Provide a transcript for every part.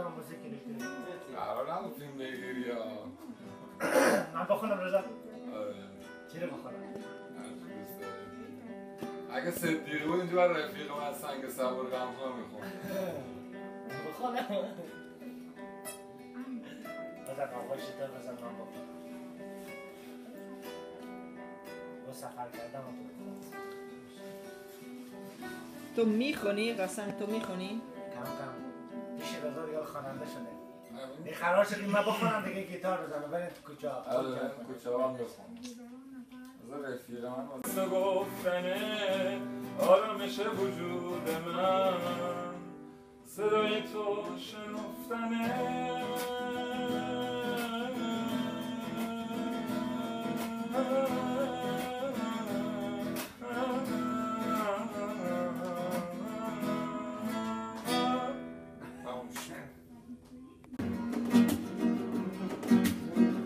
هم موزیک کلیپ قرار نبود فیلم بگیری یا من بخونم رضا؟ آره چی رو بخونم؟ اگه صدیقی بود اینجا برای رفیقم از سنگ صبور غمخواه میخون بخونم بزن آقای شده بزن من بخونم با سفر کردم تو میخونی؟ قسم تو میخونی؟ کم کم پیش رضا دیگه خواننده شده دیگه قرار شد من بخونم دیگه گیتار بزنم بریم تو کوچه ها کوچه ها هم بخون از رفیق من واسه گفتنه آرامش وجود من صدای تو شنفتنه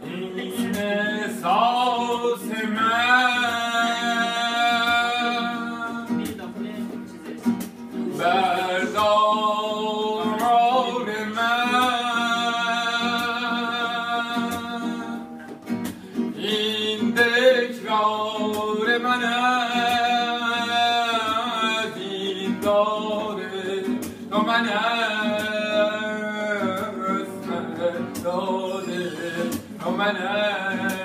این احساس من برداران من این تکرار من از این داره تو من است داده تو منم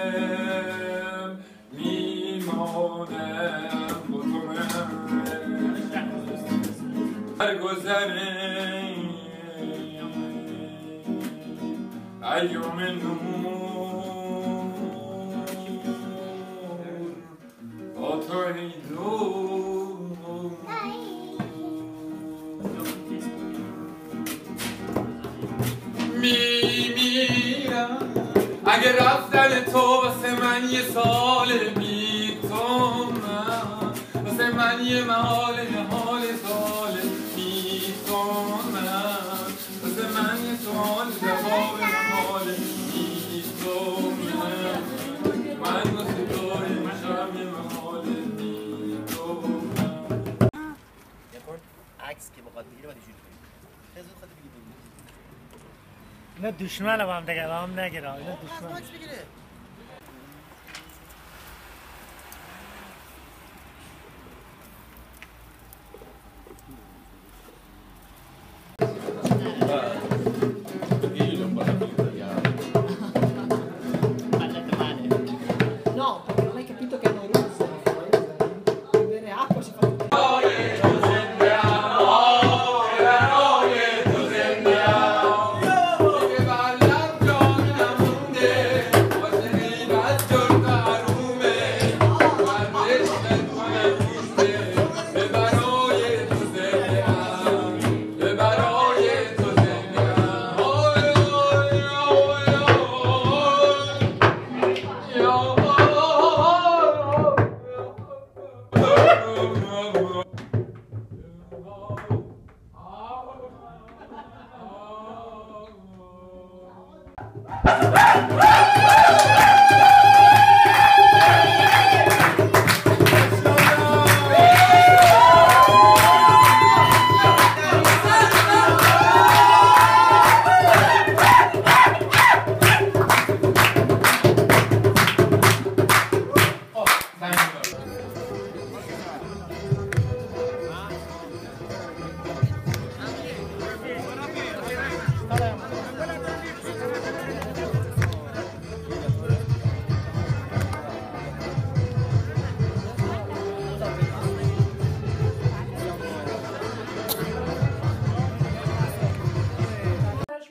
میمانم با تو هر گذره ایام نور با تو ای دور میمیرم اگه رفتن تو واسه من یه سال بی تو من واسه من یه محال سال بی تو من واسه من یه سال جواب محال بی تو من واسه تو میشم یه محال بی تو من یکن عکس که بخواد بگیره باید اینجوری کنیم خیلی زود خواهد بگیره اینا دشمن هم دیگه با هم نگیره اینا دشمن عکس بگیره No, perché non hai capito che è noioso. Bere acqua si fa tutto.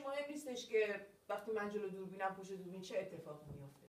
مهم نیستش که وقتی من جلو دوربینم پشت دوربین چه اتفاقی میفته.